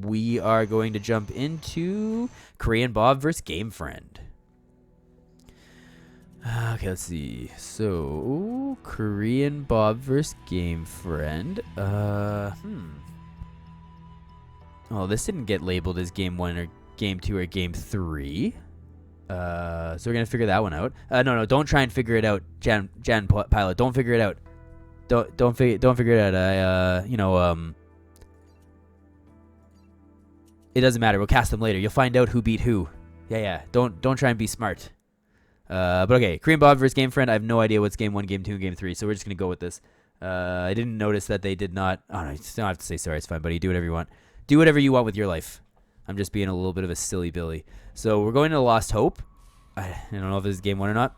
we are going to jump into Korean Bob versus GameFriend. Okay, let's see. So, Korean Bob versus GameFriend. Oh, this didn't get labeled as Game 1 or Game 2 or Game 3. So we're going to figure that one out. No, don't try and figure it out, Jan Pilot. Don't figure it out. Don't figure it out. It doesn't matter. We'll cast them later. You'll find out who beat who. Yeah. Don't try and be smart. But okay, Korean Bob versus GameFriend. I have no idea what's Game 1, Game 2, and Game 3, so we're just going to go with this. I didn't notice that they did not... Oh, no, you don't have to say sorry. It's fine, buddy. Do whatever you want. Do whatever you want with your life. I'm just being a little bit of a silly Billy. So we're going to Lost Hope. I don't know if this is Game 1 or not.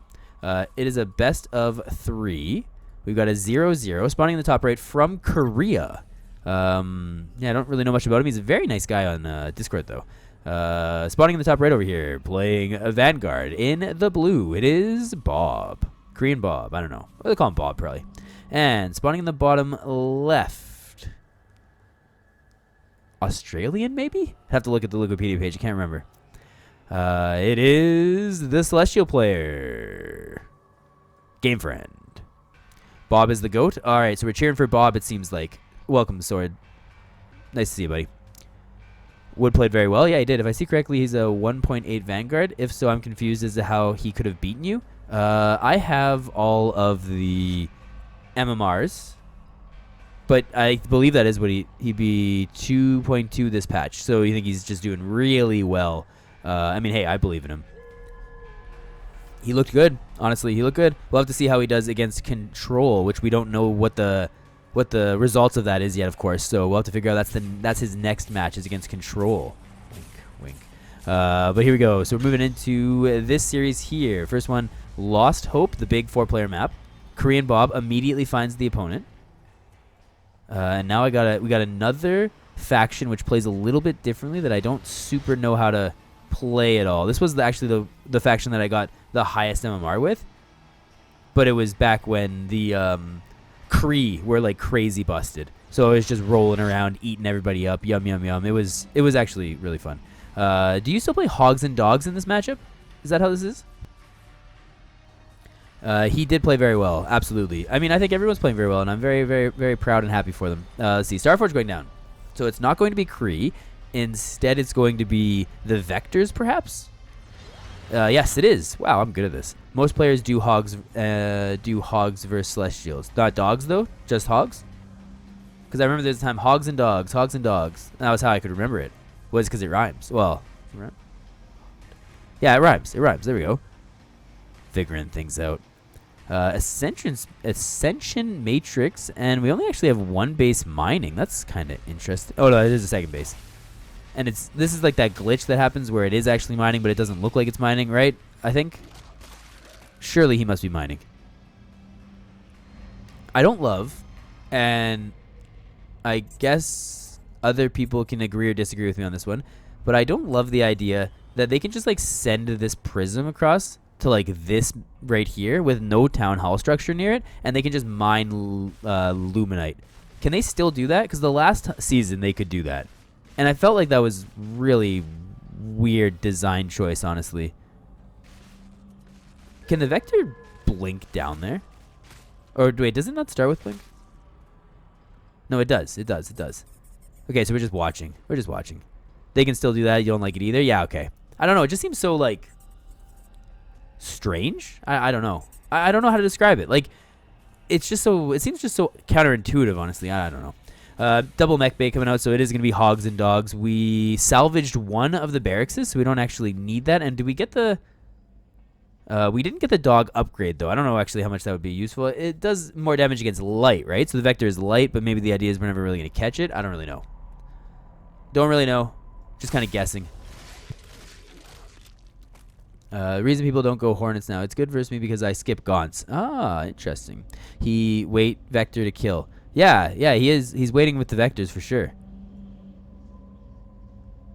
It is a best of 3. We've got a 0-0 spawning in the top right from Korea. I don't really know much about him. He's a very nice guy on Discord, though. Spawning in the top right over here, playing a Vanguard in the blue. It is Bob. Korean Bob. I don't know. What do they call him? Bob, probably. And spawning in the bottom left. Australian, maybe? I'd have to look at the Wikipedia page. I can't remember. It is the Celestial player. GameFriend. Bob is the GOAT. All right, so we're cheering for Bob, it seems like. Welcome, Sword. Nice to see you, buddy. Wood played very well. Yeah, he did. If I see correctly, he's a 1.8 Vanguard. If so, I'm confused as to how he could have beaten you. I have all of the MMRs, but I believe that is what he'd be 2.2 this patch. So you think he's just doing really well. I mean, hey, I believe in him. He looked good. Honestly, he looked good. We'll have to see how he does against Control, which we don't know what the results of that is yet, of course. So we'll have to figure out that's his next match is against Control. Wink, wink. But here we go. So we're moving into this series here. First one, Lost Hope, the big 4-player map. Korean Bob immediately finds the opponent. And now we got another faction which plays a little bit differently that I don't super know how to play at all. This was actually the faction that I got the highest MMR with, but it was back when the Kree were like crazy busted, so I was just rolling around eating everybody up. Yum yum yum. It was actually really fun. Do you still play Hogs and Dogs in this matchup? Is that how this is? He did play very well, absolutely. I mean, I think everyone's playing very well, and I'm very, very, very proud and happy for them. Let's see, Starforge going down. So it's not going to be Kree. Instead, it's going to be the Vectors, perhaps? Yes, it is. Wow, I'm good at this. Most players do Hogs versus Celestials. Not Dogs, though? Just Hogs? Because I remember there's a time Hogs and Dogs. That was how I could remember it. Was because it rhymes. Well, yeah, it rhymes. There we go. Figuring things out. Ascension Matrix, and we only actually have one base mining. That's kind of interesting. Oh no, it is a second base, and this is like that glitch that happens where it is actually mining, but it doesn't look like it's mining, right? I think. Surely he must be mining. I don't love, and I guess other people can agree or disagree with me on this one, but I don't love the idea that they can just like send this prism across to like this right here with no town hall structure near it, and they can just mine luminite. Can they still do that? Because the last season they could do that, and I felt like that was really weird design choice, honestly. Can the Vector blink down there? Or wait, does it not start with blink? No, it does. It does. Okay, so we're just watching. They can still do that. You don't like it either? Yeah, okay. I don't know. It just seems so like strange. I don't know. I don't know how to describe it. Like, it seems just so counterintuitive, honestly. I don't know. Double mech bay coming out, so it is going to be Hogs and Dogs. We salvaged one of the barracks, so we don't actually need that. And do we get the... we didn't get the dog upgrade, though. I don't know actually how much that would be useful. It does more damage against light, right? So the Vector is light, but maybe the idea is we're never really going to catch it. I don't really know. Don't really know. Just kind of guessing. The reason people don't go Hornets now, it's good versus me because I skip Gaunts. Ah, interesting. He wait Vector to kill. Yeah, he is. He's waiting with the Vectors for sure.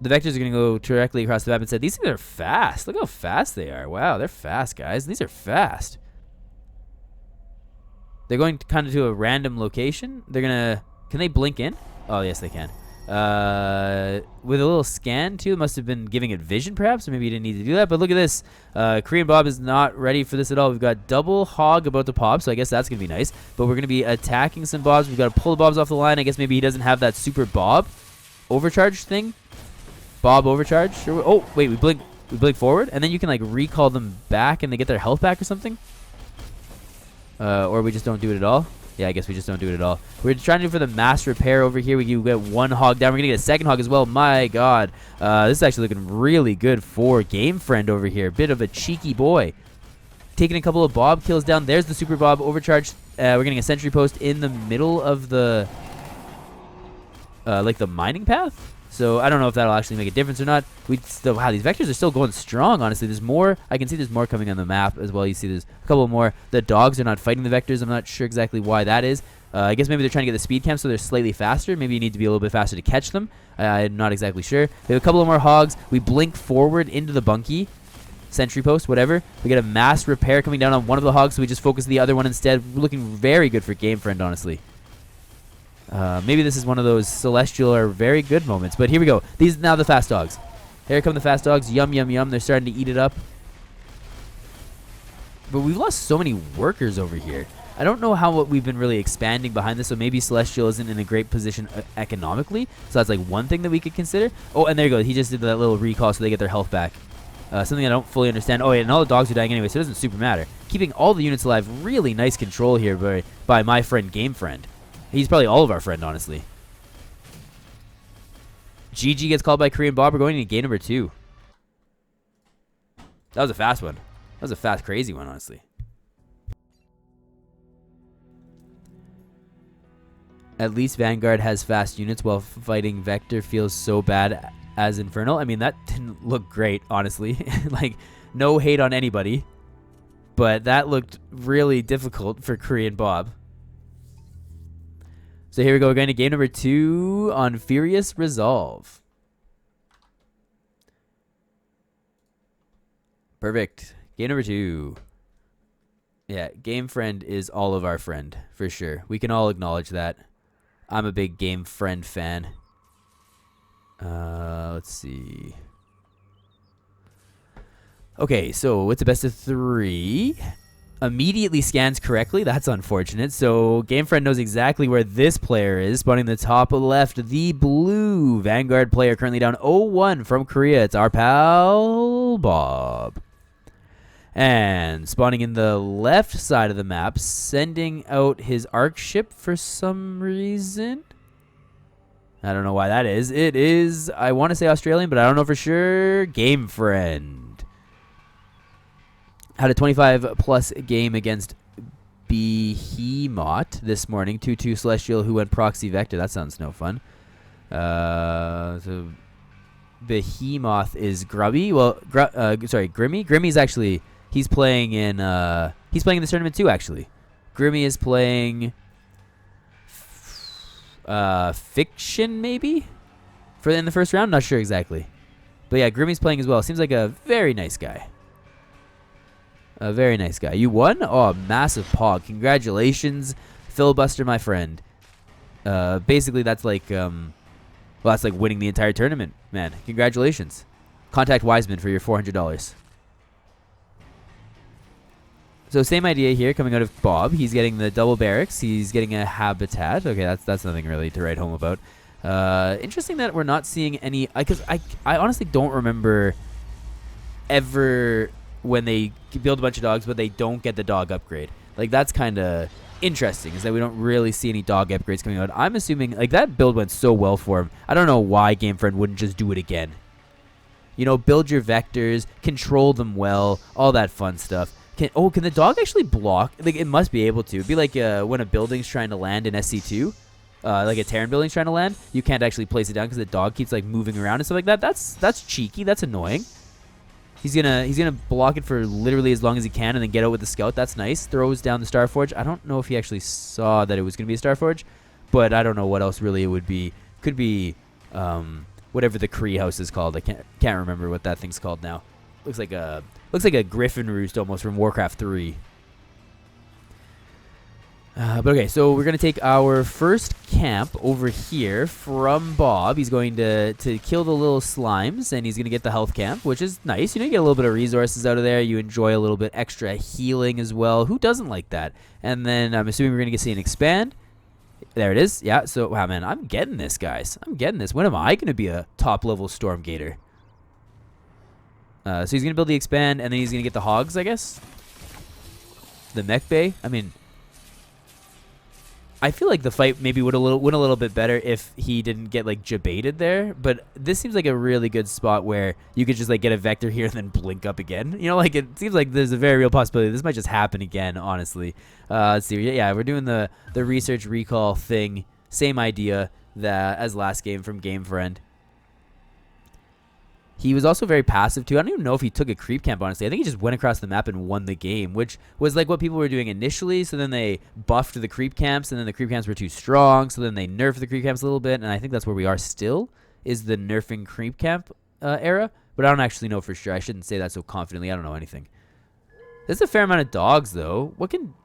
The Vectors are going to go directly across the map and say, these things are fast. Look how fast they are. Wow, they're fast, guys. These are fast. They're going kind of to a random location. They're going to... Can they blink in? Oh, yes, they can. With a little scan too, it must have been giving it vision perhaps, or maybe you didn't need to do that. But look at this. Korean Bob is not ready for this at all. We've got double hog about to pop, so I guess that's going to be nice. But we're going to be attacking some Bobs. We've got to pull the Bobs off the line. I guess maybe he doesn't have that super Bob overcharge thing. Bob overcharge. Oh, wait, we blink forward, and then you can like recall them back and they get their health back or something. Or we just don't do it at all. Yeah, I guess we just don't do it at all. We're trying to do for the mass repair over here. We get one hog down. We're going to get a second hog as well. My God. This is actually looking really good for GameFriend over here. Bit of a cheeky boy. Taking a couple of Bob kills down. There's the Super Bob overcharge. We're getting a sentry post in the middle of the like the mining path. So I don't know if that'll actually make a difference or not. Wow, these vectors are still going strong, honestly. There's more. I can see there's more coming on the map as well. You see there's a couple more. The dogs are not fighting the vectors. I'm not sure exactly why that is. I guess maybe they're trying to get the speed camp so they're slightly faster. Maybe you need to be a little bit faster to catch them. I'm not exactly sure. We have a couple of more hogs. We blink forward into the bunkie. Sentry post, whatever. We get a mass repair coming down on one of the hogs, so we just focus the other one instead. We're looking very good for GameFriend, honestly. Maybe this is one of those celestial or very good moments. But here we go. These now the fast dogs. Here come the fast dogs. Yum, yum, yum. They're starting to eat it up. But we've lost so many workers over here. I don't know how we've been really expanding behind this, so maybe Celestial isn't in a great position economically. So that's like one thing that we could consider. Oh, and there you go. He just did that little recall so they get their health back. Something I don't fully understand. Oh, yeah, and all the dogs are dying anyway, so it doesn't super matter. Keeping all the units alive. Really nice control here by my friend GameFriend. He's probably all of our friend, honestly. GG gets called by Korean Bob. We're going into game number 2. That was a fast one. That was a fast, crazy one, honestly. At least Vanguard has fast units while fighting Vector feels so bad as Infernal. I mean, that didn't look great, honestly. Like, no hate on anybody. But that looked really difficult for Korean Bob. So here we go. We're going to game number 2 on Furious Resolve. Perfect. Game number 2. Yeah, GameFriend is all of our friend, for sure. We can all acknowledge that. I'm a big GameFriend fan. Let's see. Okay, so it's a best of 3. Immediately scans correctly. That's unfortunate. So GameFriend knows exactly where this player is. Spawning the top left, the blue Vanguard player currently down 0-1 from Korea. It's our pal Bob. And spawning in the left side of the map, sending out his arc ship for some reason. I don't know why that is. It is, I want to say Australian, but I don't know for sure. GameFriend. Had a 25-plus game against Behemoth this morning. 2-2 Celestial who went Proxy Vector. That sounds no fun. So Behemoth is Grubby. Well, sorry, Grimmy. Grimmy's actually, he's playing in this tournament too, actually. Grimmy is playing Fiction, maybe? In the first round? Not sure exactly. But yeah, Grimmy's playing as well. Seems like a very nice guy. A very nice guy. You won? Oh, massive pog. Congratulations, Filibuster, my friend. Basically, that's like, that's like winning the entire tournament, man. Congratulations. Contact Wiseman for your $400. So same idea here coming out of Bob. He's getting the double barracks. He's getting a habitat. Okay, that's nothing really to write home about. Interesting that we're not seeing any, because I honestly don't remember ever when they build a bunch of dogs, but they don't get the dog upgrade. Like, that's kind of interesting, is that we don't really see any dog upgrades coming out. I'm assuming, like, that build went so well for him. I don't know why GameFriend wouldn't just do it again. You know, build your vectors, control them well, all that fun stuff. Can the dog actually block? Like, it must be able to. It'd be like when a building's trying to land in SC2, like a Terran building's trying to land. You can't actually place it down because the dog keeps, like, moving around and stuff like that. That's cheeky. That's annoying. He's gonna block it for literally as long as he can and then get out with the scout. That's nice. Throws down the Starforge. I don't know if he actually saw that it was gonna be a Starforge, but I don't know what else really it would be. Could be whatever the Kree house is called. I can't remember what that thing's called now. Looks like a Griffin roost almost from Warcraft 3. But okay, so we're going to take our first camp over here from Bob. He's going to kill the little slimes, and he's going to get the health camp, which is nice. You know, you get a little bit of resources out of there. You enjoy a little bit extra healing as well. Who doesn't like that? And then I'm assuming we're going to see an expand. There it is. Yeah, so, wow, man, I'm getting this, guys. I'm getting this. When am I going to be a top-level Stormgater? So he's going to build the expand, and then he's going to get the hogs, I guess? The mech bay? I mean, I feel like the fight maybe went a little bit better if he didn't get, like, jebaited there. But this seems like a really good spot where you could just, like, get a vector here and then blink up again. You know, like, it seems like there's a very real possibility. This might just happen again, honestly. Let's see. Yeah, we're doing the research recall thing. Same idea as last game from GameFriend. He was also very passive, too. I don't even know if he took a creep camp, honestly. I think he just went across the map and won the game, which was like what people were doing initially. So then they buffed the creep camps, and then the creep camps were too strong. So then they nerfed the creep camps a little bit, and I think that's where we are still, is the nerfing creep camp era. But I don't actually know for sure. I shouldn't say that so confidently. I don't know anything. There's a fair amount of dogs, though. What can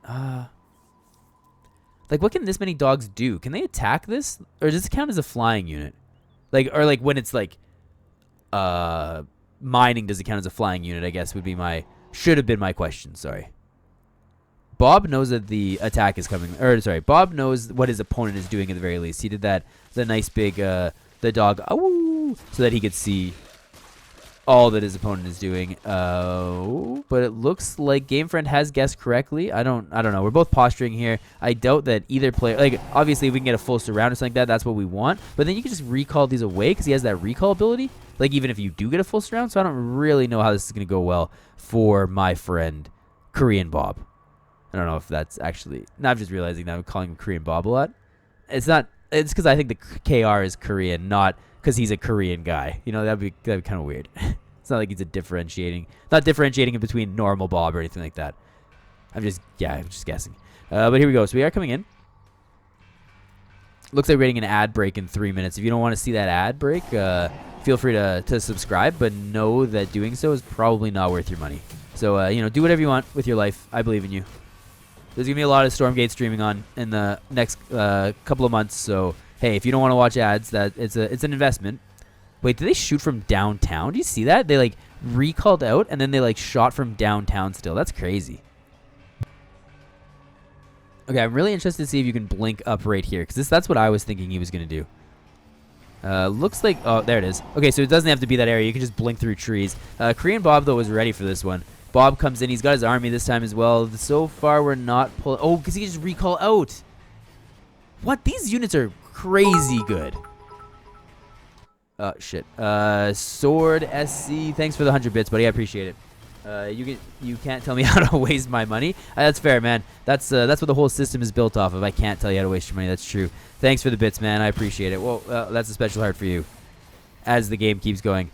this many dogs do? Can they attack this? Or does it count as a flying unit? Or when it's like... mining, does it count as a flying unit, I guess should have been my question. Sorry. Bob knows that the attack is coming, Bob knows what his opponent is doing at the very least. He did the nice big, the dog, so that he could see all that his opponent is doing. But it looks like GameFriend has guessed correctly. I don't know. We're both posturing here. I doubt that either player, like, obviously if we can get a full surround or something like that, that's what we want. But then you can just recall these away because he has that recall ability. Like, even if you do get a full surround. So I don't really know how this is going to go well for my friend, Korean Bob. I don't know if that's actually... Now I'm just realizing that I'm calling him Korean Bob a lot. It's not... It's because I think the KR is Korean, not because he's a Korean guy. You know, that'd be kind of weird. It's not like he's not differentiating in between normal Bob or anything like that. I'm just guessing. But here we go. So we are coming in. Looks like we're getting an ad break in 3 minutes. If you don't want to see that ad break, feel free to subscribe, but know that doing so is probably not worth your money. So, do whatever you want with your life. I believe in you. There's going to be a lot of Stormgate streaming on in the next couple of months. So, hey, if you don't want to watch ads, it's an investment. Wait, did they shoot from downtown? Do you see that? They, like, recalled out, and then they, like, shot from downtown still. That's crazy. Okay, I'm really interested to see if you can blink up right here, because that's what I was thinking he was going to do. Looks like... Oh, there it is. Okay, so it doesn't have to be that area. You can just blink through trees. Korean Bob, though, was ready for this one. Bob comes in. He's got his army this time as well. So far, we're not pulling... Oh, because he can just recall out. What? These units are crazy good. Oh, shit. Sword SC. Thanks for the 100 bits, buddy. I appreciate it. You can't tell me how to waste my money. That's fair, man. That's what the whole system is built off of. I can't tell you how to waste your money. That's true. Thanks for the bits, man. I appreciate it. Well, that's a special heart for you as the game keeps going.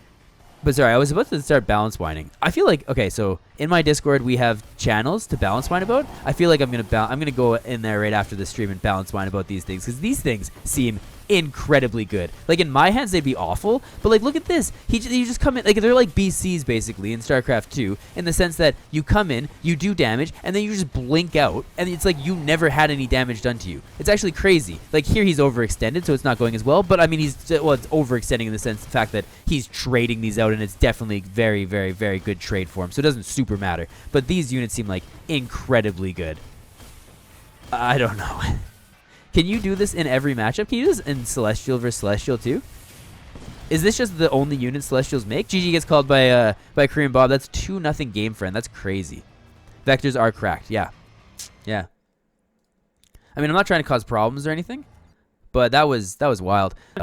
But sorry, I was about to start balance whining. I feel like, okay, so in my Discord we have channels to balance whine about. I feel like I'm gonna go in there right after the stream and balance whine about these things, because these things seem incredibly good. Like, in my hands they'd be awful, but like, look at this. You just come in, like, they're like BCs basically in StarCraft 2, in the sense that you come in, you do damage, and then you just blink out, and it's like you never had any damage done to you. It's actually crazy. Like, here he's overextended, so it's not going as well, but I mean, it's overextending in the sense, the fact that he's trading these out, and it's definitely very, very, very good trade for him, so it doesn't super matter. But these units seem like incredibly good. I don't know. Can you do this in every matchup? Can you do this in Celestial versus Celestial too? Is this just the only unit Celestials make? GG gets called by Korean Bob. That's 2-0 GameFriend. That's crazy. Vectors are cracked. Yeah. Yeah. I mean, I'm not trying to cause problems or anything, but that was wild.